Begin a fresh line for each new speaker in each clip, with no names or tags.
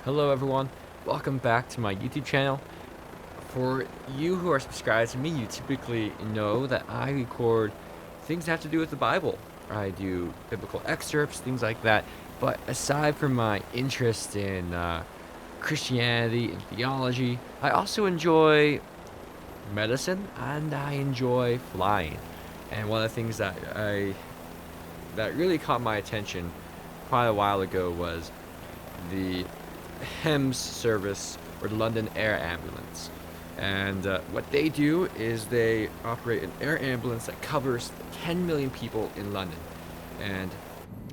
Hello everyone, welcome back to my YouTube channel. For you who are subscribed to me, you typically know that I record things that have to do with the Bible. I do biblical excerpts, things like that. But aside from my interest in Christianity and theology, I also enjoy medicine and I enjoy flying. And one of the things that really caught my attention quite a while ago was the HEMS service, or the London Air Ambulance. And what they do is they operate an air ambulance that covers 10 million people in London. And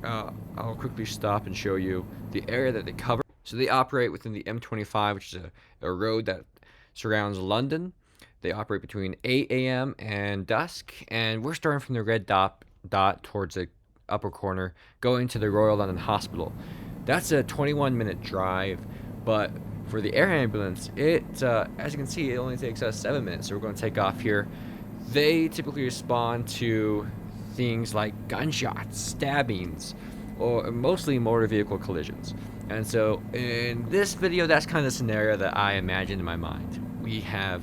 I'll quickly stop and show you the area that they cover. So they operate within the M25, which is a road that surrounds London. They operate between 8 a.m. and dusk, and we're starting from the red dot towards the upper corner, going to the Royal London Hospital. That's a 21-minute drive, but for the air ambulance, as you can see, it only takes us 7 minutes. So we're going to take off here. They typically respond to things like gunshots, stabbings, or mostly motor vehicle collisions. And so in this video, that's kind of the scenario that I imagined in my mind. We have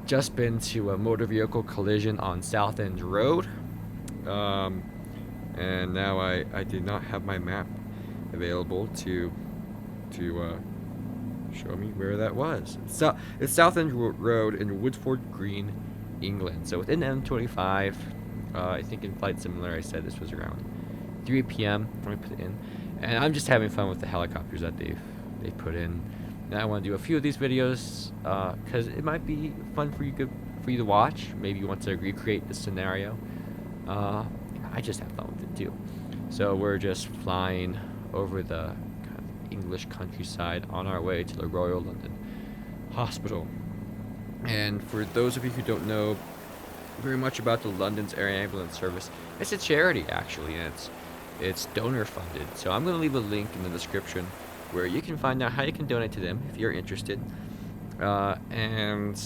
just been to a motor vehicle collision on Southend Road, and now I did not have my map available to show me where that was. It's Southend Road in Woodford Green, England. So within M25, I think in Flight Simulator I said this was around 3 p.m. Let me put it in, and I'm just having fun with the helicopters that they've put in. And I want to do a few of these videos because it might be fun for you to watch. Maybe you want to recreate the scenario. I just have fun with it too. So we're just flying over the kind of English countryside on our way to the Royal London Hospital. And for those of you who don't know very much about the London's Air Ambulance Service, it's a charity actually, and it's donor funded. So I'm going to leave a link in the description where you can find out how you can donate to them if you're interested. And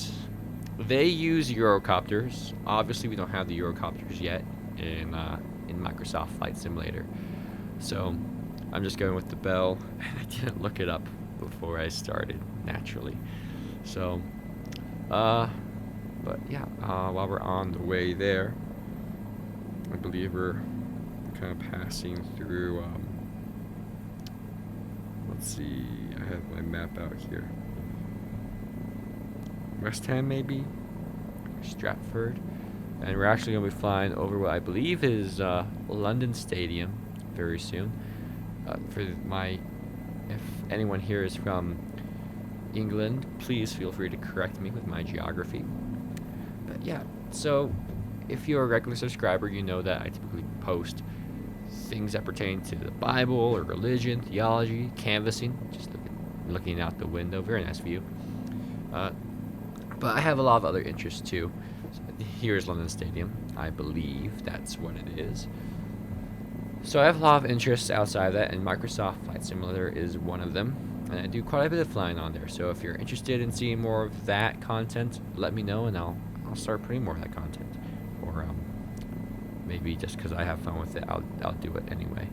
they use Eurocopters. Obviously, we don't have the Eurocopters yet in Microsoft Flight Simulator. So I'm just going with the Bell, and I didn't look it up before I started, naturally. So, but yeah, while we're on the way there, I believe we're kind of passing through, let's see, I have my map out here. West Ham, maybe? Stratford. And we're actually going to be flying over what I believe is London Stadium very soon. If anyone here is from England, please feel free to correct me with my geography. But yeah, so if you're a regular subscriber, you know that I typically post things that pertain to the Bible or religion, theology, canvassing, just looking out the window. Very nice view. But I have a lot of other interests too. Here's London Stadium. I believe that's what it is. So I have a lot of interests outside of that, and Microsoft Flight Simulator is one of them. And I do quite a bit of flying on there. So if you're interested in seeing more of that content, let me know, and I'll start putting more of that content. Or maybe just because I have fun with it, I'll do it anyway.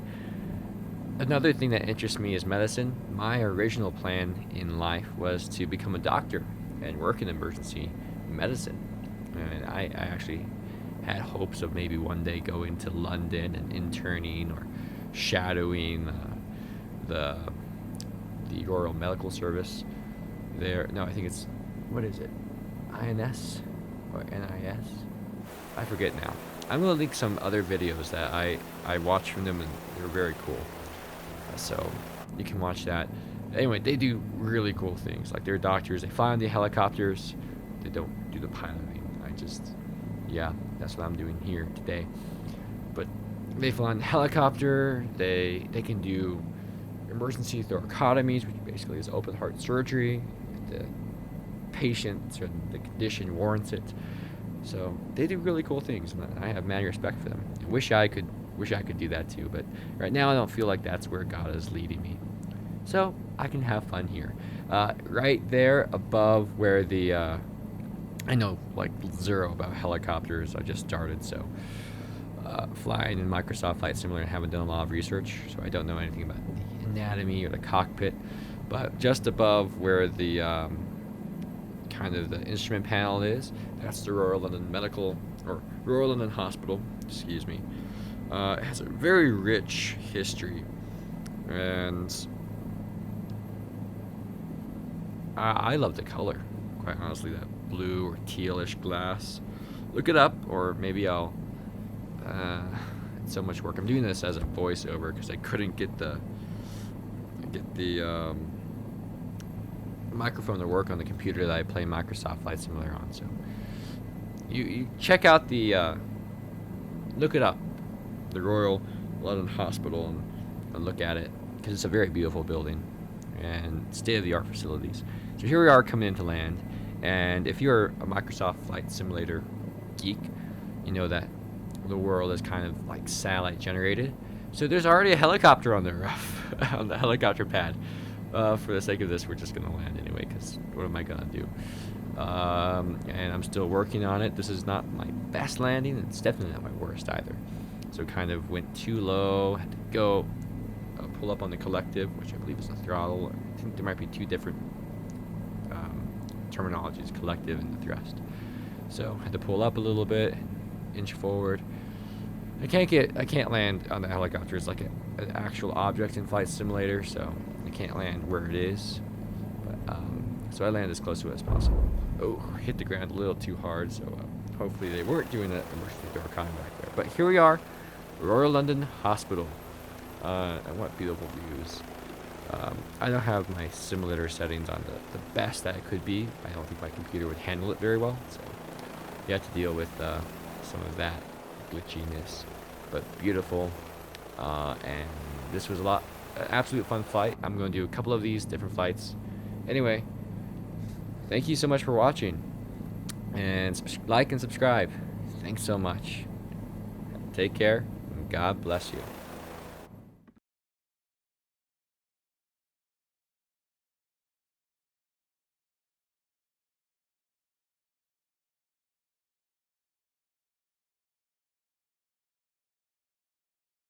Another thing that interests me is medicine. My original plan in life was to become a doctor and work in emergency medicine. And I actually had hopes of maybe one day going to London and interning or shadowing the Royal Medical Service there. No, I think it's, what is it? INS or NIS? I forget now. I'm going to link some other videos that I watched from them, and they're very cool. So you can watch that. Anyway, they do really cool things. Like, they're doctors. They fly on the helicopters. They don't do the piloting. Yeah, that's what I'm doing here today. But they fly on the helicopter. They can do emergency thoracotomies, which basically is open heart surgery if the patient or the condition warrants it. So they do really cool things, and I have mad respect for them. I wish I could do that too, but right now I don't feel like that's where God is leading me. So I can have fun here. Right there above where the I know like zero about helicopters. I just started, so flying in Microsoft Flight Simulator, and haven't done a lot of research, so I don't know anything about the anatomy or the cockpit. But just above where the kind of the instrument panel is, that's the Royal London Royal London Hospital. Excuse me. It has a very rich history, and I love the color. Quite honestly, that blue or tealish glass. Look it up, or maybe I'll. It's so much work. I'm doing this as a voiceover because I couldn't get the microphone to work on the computer that I play Microsoft Flight Simulator on. So you check out the look it up, the Royal London Hospital, and look at it because it's a very beautiful building and state-of-the-art facilities. So here we are coming into land, and if you're a Microsoft Flight Simulator geek, you know that the world is kind of like satellite generated. So there's already a helicopter on the roof, on the helicopter pad. For the sake of this, we're just gonna land anyway, because what am I gonna do? And I'm still working on it. This is not my best landing. It's definitely not my worst either. So kind of went too low, had to go pull up on the collective, which I believe is the throttle. I think there might be two different terminologies, collective and the thrust. So had to pull up a little bit, inch forward. I can't land on the helicopter. It's like an actual object in Flight Simulator, so I can't land where it is. But, so I land as close to it as possible. Oh, hit the ground a little too hard, so hopefully they weren't doing that emergency door coming back there. But here we are, Royal London Hospital. And what beautiful views. I don't have my simulator settings on the best that it could be. I don't think my computer would handle it very well, so you have to deal with some of that glitchiness. But beautiful, and this was an absolute fun flight. I'm going to do a couple of these different flights. Anyway, thank you so much for watching, and like and subscribe. Thanks so much. Take care, and God bless you.